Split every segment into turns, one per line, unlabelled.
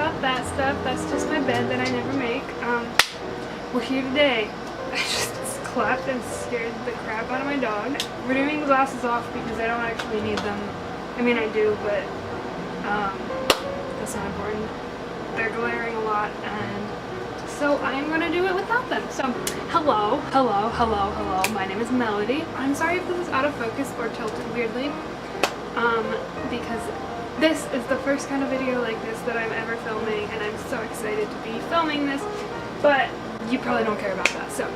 about that stuff. That's just my bed that I never make. We're here today. I just clapped and scared the crap out of my dog. We're doing the glasses off because I don't actually need them. I mean, I do, but that's not important. They're glaring a lot, and so I'm gonna do it without them. So, hello. My name is Melody. I'm sorry if this is out of focus or tilted weirdly, because this is the first kind of video like this that I'm ever filming, and I'm so excited to be filming this, but you probably don't care about that. So,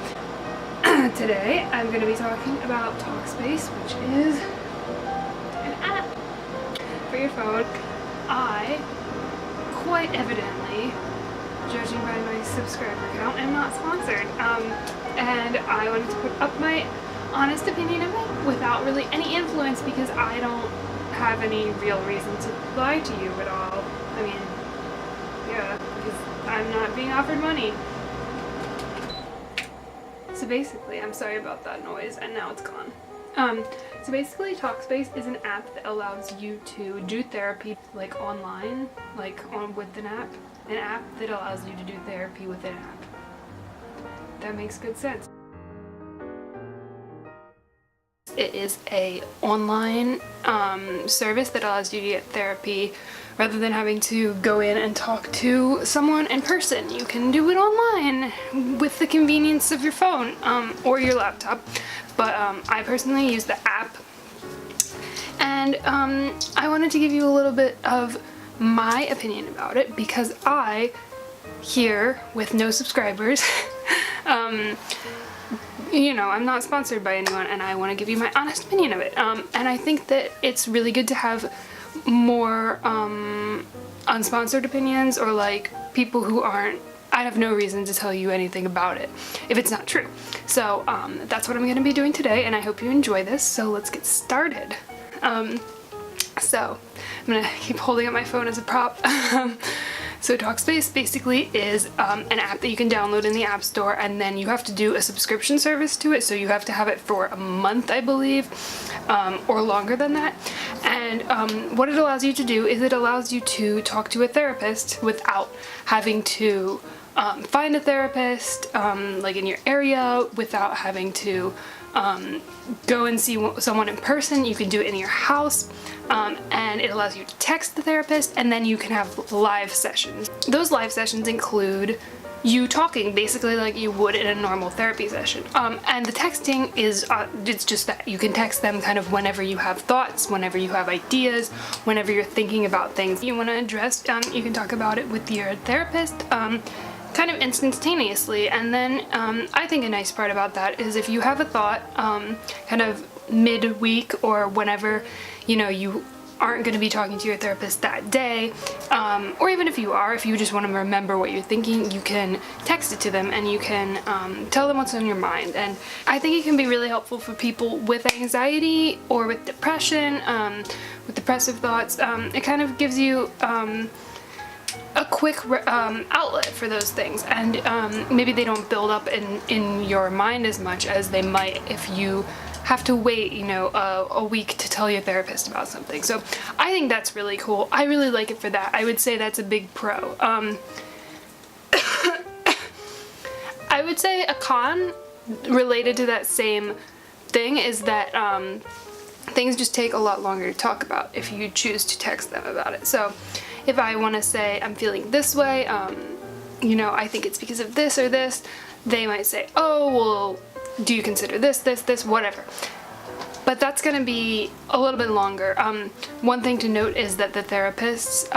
today I'm going to be talking about Talkspace, which is an app for your phone. I, quite evidently, judging by my subscriber count, am not sponsored. And I wanted to put up my honest opinion of it without really any influence, because I don't have any real reason to lie to you at all. I mean, yeah, because I'm not being offered money. So basically, I'm sorry about that noise, and now it's gone. So basically, Talkspace is an app that allows you to do therapy like online, like with an app that allows you to do therapy with an app. That makes good sense. It is a online service that allows you to get therapy rather than having to go in and talk to someone in person. You can do it online with the convenience of your phone or your laptop. But I personally use the app, and I wanted to give you a little bit of my opinion about it, because I, here with no subscribers, you know, I'm not sponsored by anyone, and I want to give you my honest opinion of it. And I think that it's really good to have more unsponsored opinions, or like people who aren't, I have no reason to tell you anything about it if it's not true. So that's what I'm going to be doing today, and I hope you enjoy this. So let's get started. So I'm going to keep holding up my phone as a prop. So Talkspace basically is an app that you can download in the App Store, and then you have to do a subscription service to it, so you have to have it for a month, I believe, or longer than that. And what it allows you to do is it allows you to talk to a therapist without having to find a therapist like in your area, without having to go and see someone in person. You can do it in your house, and it allows you to text the therapist, and then you can have live sessions. Those live sessions include you talking basically like you would in a normal therapy session, and the texting is it's just that you can text them kind of whenever you have thoughts, whenever you have ideas, whenever you're thinking about things you want to address. You can talk about it with your therapist kind of instantaneously. And then I think a nice part about that is if you have a thought kind of mid-week, or whenever, you know, you aren't going to be talking to your therapist that day, or even if you are, if you just want to remember what you're thinking, you can text it to them, and you can tell them what's on your mind. And I think it can be really helpful for people with anxiety or with depression, with depressive thoughts. It kind of gives you a quick outlet for those things, and maybe they don't build up in your mind as much as they might if you have to wait, you know, a week to tell your therapist about something. So I think that's really cool. I really like it for that. I would say that's a big pro. I would say a con related to that same thing is that things just take a lot longer to talk about if you choose to text them about it. So if I want to say I'm feeling this way, you know, I think it's because of this or this, they might say, oh, well, do you consider this, whatever. But that's going to be a little bit longer. One thing to note is that the therapists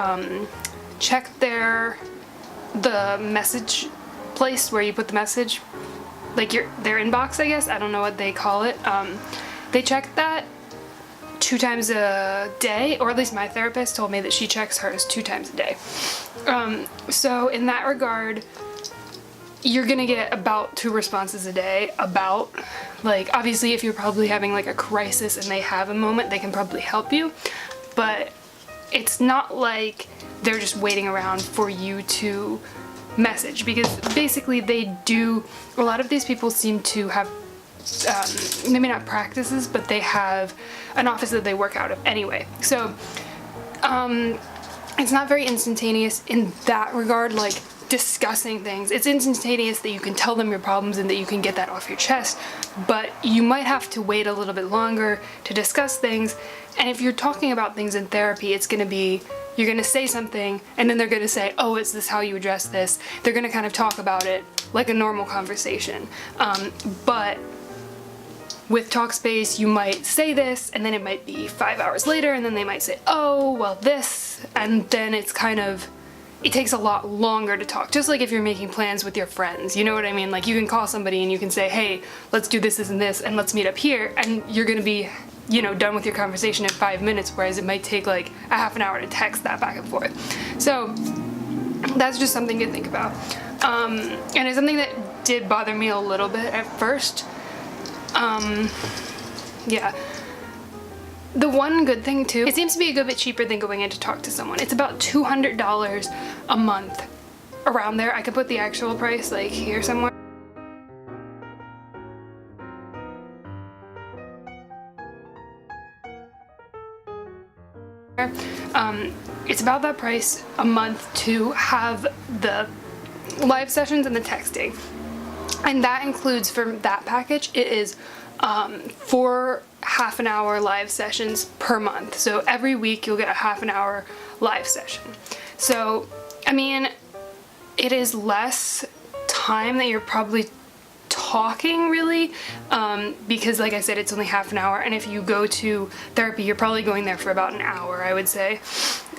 check the message place where you put the message, like their inbox, I guess. I don't know what they call it. They check that 2 times a day, or at least my therapist told me that she checks hers 2 times a day. So in that regard, you're gonna get about 2 responses a day. Like, obviously if you're probably having like a crisis and they have a moment, they can probably help you, but it's not like they're just waiting around for you to message, because basically a lot of these people seem to have maybe not practices, but they have an office that they work out of anyway. So it's not very instantaneous in that regard, like discussing things. It's instantaneous that you can tell them your problems and that you can get that off your chest, but you might have to wait a little bit longer to discuss things. And if you're talking about things in therapy, it's gonna be, you're gonna say something and then they're gonna say, oh, is this how you address this? They're gonna kind of talk about it like a normal conversation. But with Talkspace, you might say this and then it might be 5 hours later and then they might say, oh, well this, and then it's kind of, it takes a lot longer to talk. Just like if you're making plans with your friends, you know what I mean? Like you can call somebody and you can say, hey, let's do this, and this, and let's meet up here, and you're gonna be, you know, done with your conversation in 5 minutes, whereas it might take like a half an hour to text that back and forth. So that's just something to think about. And it's something that did bother me a little bit at first. Yeah. The one good thing too, it seems to be a good bit cheaper than going in to talk to someone. It's about $200 a month, around there. I could put the actual price like here somewhere. It's about that price a month to have the live sessions and the texting. And that includes, for that package, it is 4 half-an-hour live sessions per month. So every week you'll get a half-an-hour live session. So, I mean, it is less time that you're probably talking, really, because like I said, it's only half an hour, and if you go to therapy, you're probably going there for about an hour, I would say.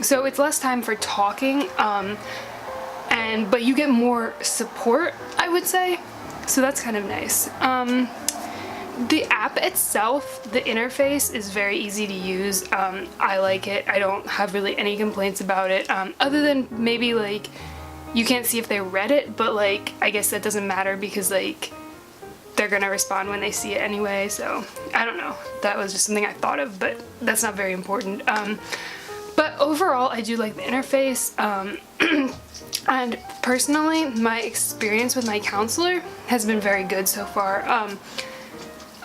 So it's less time for talking, but you get more support, I would say. So that's kind of nice. The app itself, the interface is very easy to use. I like it. I don't have really any complaints about it, other than maybe like you can't see if they read it, but like I guess that doesn't matter because like they're gonna respond when they see it anyway. So I don't know. That was just something I thought of, but that's not very important. But overall, I do like the interface. And personally, my experience with my counselor has been very good so far.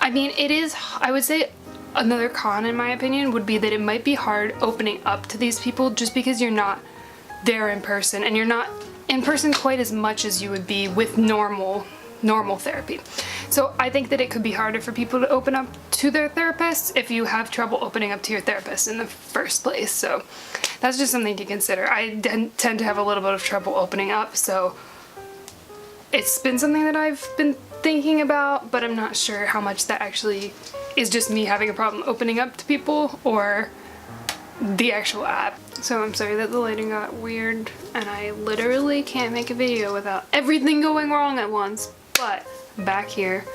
I mean, it is, I would say another con in my opinion would be that it might be hard opening up to these people just because you're not there in person, and you're not in person quite as much as you would be with normal therapy. So I think that it could be harder for people to open up to their therapists if you have trouble opening up to your therapist in the first place. So that's just something to consider. I tend to have a little bit of trouble opening up, so it's been something that I've been thinking about, but I'm not sure how much that actually is just me having a problem opening up to people or the actual app. So I'm sorry that the lighting got weird and I literally can't make a video without everything going wrong at once, but back here.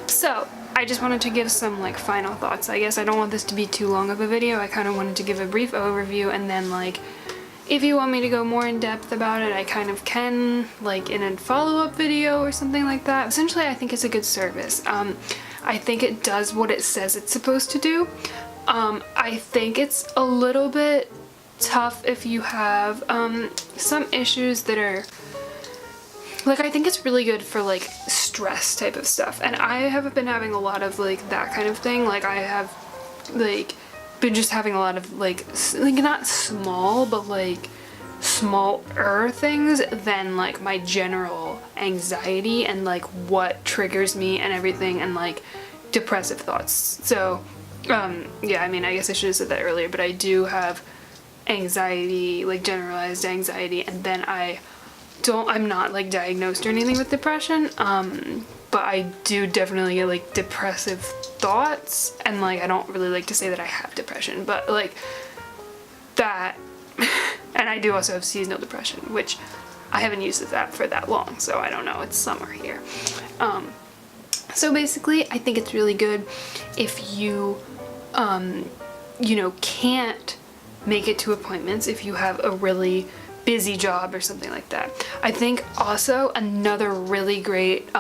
So I just wanted to give some like final thoughts. I guess I don't want this to be too long of a video. I kind of wanted to give a brief overview, and then like if you want me to go more in depth about it, I kind of can, like in a follow-up video or something like that. Essentially, I think it's a good service. I think it does what it says it's supposed to do. I think it's a little bit tough if you have some issues that are, like, I think it's really good for like stress type of stuff. And I haven't been having a lot of like that kind of thing. Like I have like been just having a lot of like not small, but like smaller things than like my general anxiety and like what triggers me and everything, and like depressive thoughts. So yeah, I mean, I guess I should have said that earlier, but I do have anxiety, like generalized anxiety, and then I'm not like diagnosed or anything with depression, but I do definitely get like depressive thoughts, and like I don't really like to say that I have depression, but like that. And I do also have seasonal depression, which I haven't used this app for that long, so I don't know, it's summer here. So basically I think it's really good if you you know, can't make it to appointments, if you have a really busy job or something like that. I think also another really great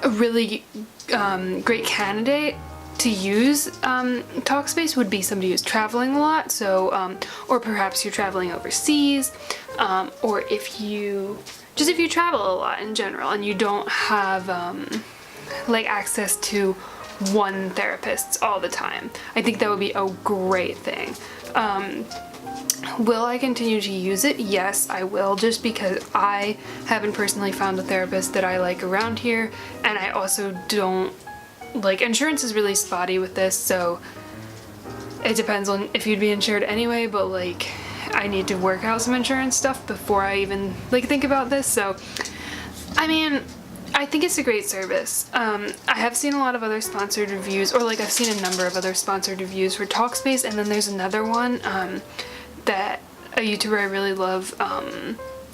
great candidate to use Talkspace would be somebody who's traveling a lot. So or perhaps you're traveling overseas, or if you travel a lot in general and you don't have like access to one therapists all the time. I think that would be a great thing. Will I continue to use it? Yes, I will, just because I haven't personally found a therapist that I like around here, and I also don't, like, insurance is really spotty with this, so it depends on if you'd be insured anyway, but like, I need to work out some insurance stuff before I even like think about this. So I mean, I think it's a great service. I have seen a lot of other sponsored reviews, or like I've seen a number of other sponsored reviews for Talkspace, and then there's another one that a YouTuber I really love,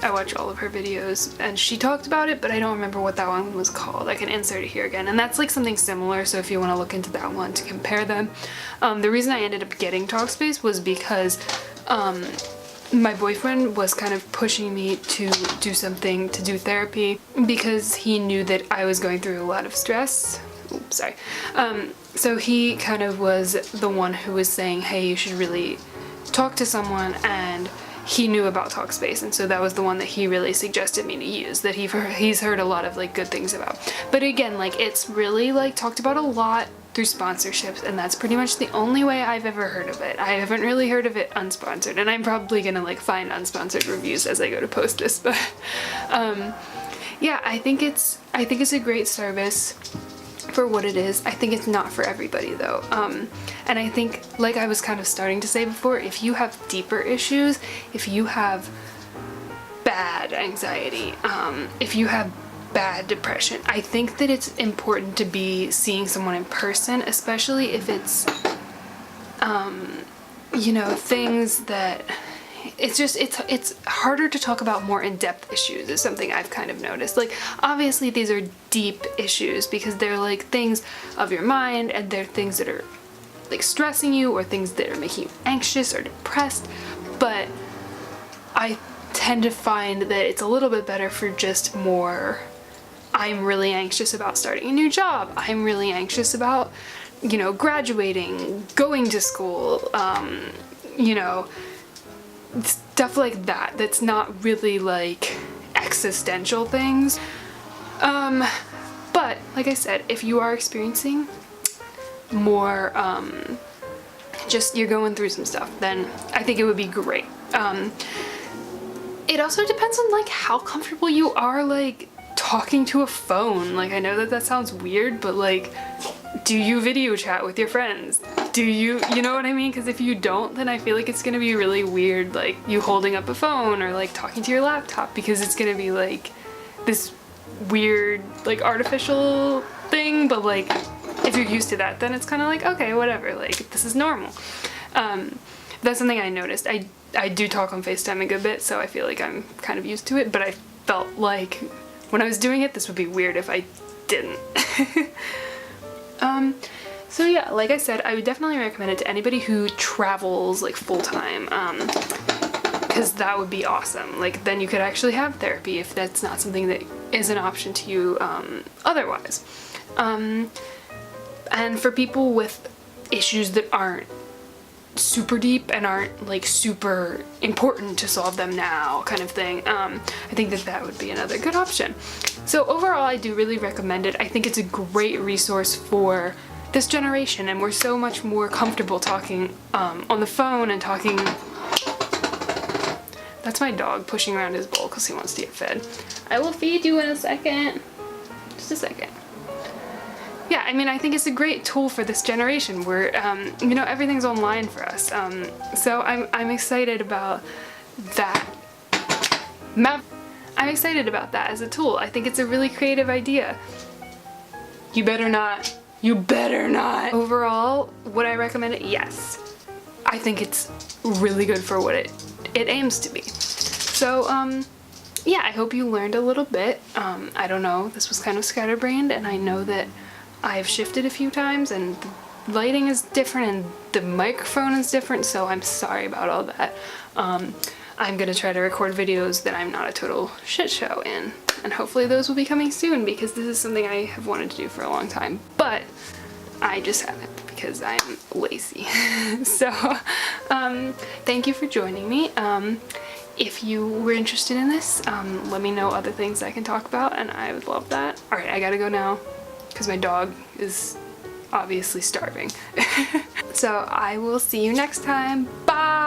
I watch all of her videos, and she talked about it, but I don't remember what that one was called. I can insert it here again, and that's like something similar, so if you want to look into that one to compare them. The reason I ended up getting Talkspace was because my boyfriend was kind of pushing me to do something, to do therapy, because he knew that I was going through a lot of stress. Oops, sorry. So he kind of was the one who was saying, hey, you should really talk to someone, and he knew about Talkspace, and so that was the one that he really suggested me to use, that he's heard a lot of like good things about. But again, like, it's really like talked about a lot through sponsorships, and that's pretty much the only way I've ever heard of it. I haven't really heard of it unsponsored, and I'm probably gonna like find unsponsored reviews as I go to post this, but yeah, I think it's a great service for what it is. I think it's not for everybody though. And I think, like I was kind of starting to say before, if you have deeper issues, if you have bad anxiety, if you have bad depression, I think that it's important to be seeing someone in person, especially if it's, you know, things that it's harder to talk about more in-depth issues is something I've kind of noticed. Like, obviously these are deep issues because they're like things of your mind, and they're things that are like stressing you, or things that are making you anxious or depressed, but I tend to find that it's a little bit better for just more, I'm really anxious about starting a new job, I'm really anxious about, you know, graduating, going to school, you know, stuff like that, that's not really like existential things. But like I said, if you are experiencing more, just you're going through some stuff, then I think it would be great. It also depends on like how comfortable you are like talking to a phone. Like, I know that sounds weird, but like, do you video chat with your friends? Do you know what I mean? Because if you don't, then I feel like it's gonna be really weird, like you holding up a phone or like talking to your laptop, because it's gonna be like this weird like artificial thing. But like, if you're used to that, then it's kind of like, okay, whatever, like this is normal. That's something I noticed. I do talk on FaceTime a good bit, so I feel like I'm kind of used to it, but I felt like when I was doing it, this would be weird if I didn't. So yeah, like I said, I would definitely recommend it to anybody who travels like full-time, because that would be awesome. Like, then you could actually have therapy if that's not something that is an option to you otherwise. And for people with issues that aren't super deep and aren't like super important to solve them now kind of thing, I think that would be another good option. So overall, I do really recommend it. I think it's a great resource for this generation, and we're so much more comfortable talking on the phone and talking. That's my dog pushing around his bowl because he wants to get fed. I will feed you in a second. Just a second. Yeah, I mean, I think it's a great tool for this generation where, you know, everything's online for us. So I'm excited about that. I'm excited about that as a tool. I think it's a really creative idea. You better not. You better not. Overall, would I recommend it? Yes. I think it's really good for what it aims to be. So, yeah, I hope you learned a little bit. I don't know, this was kind of scatterbrained, and I know that I've shifted a few times, and the lighting is different, and the microphone is different, so I'm sorry about all that. I'm gonna try to record videos that I'm not a total shit show in, and hopefully those will be coming soon, because this is something I have wanted to do for a long time, but I just haven't because I'm lazy. So, thank you for joining me. If you were interested in this, let me know other things I can talk about, and I would love that. Alright, I gotta go now because my dog is obviously starving. So I will see you next time. Bye!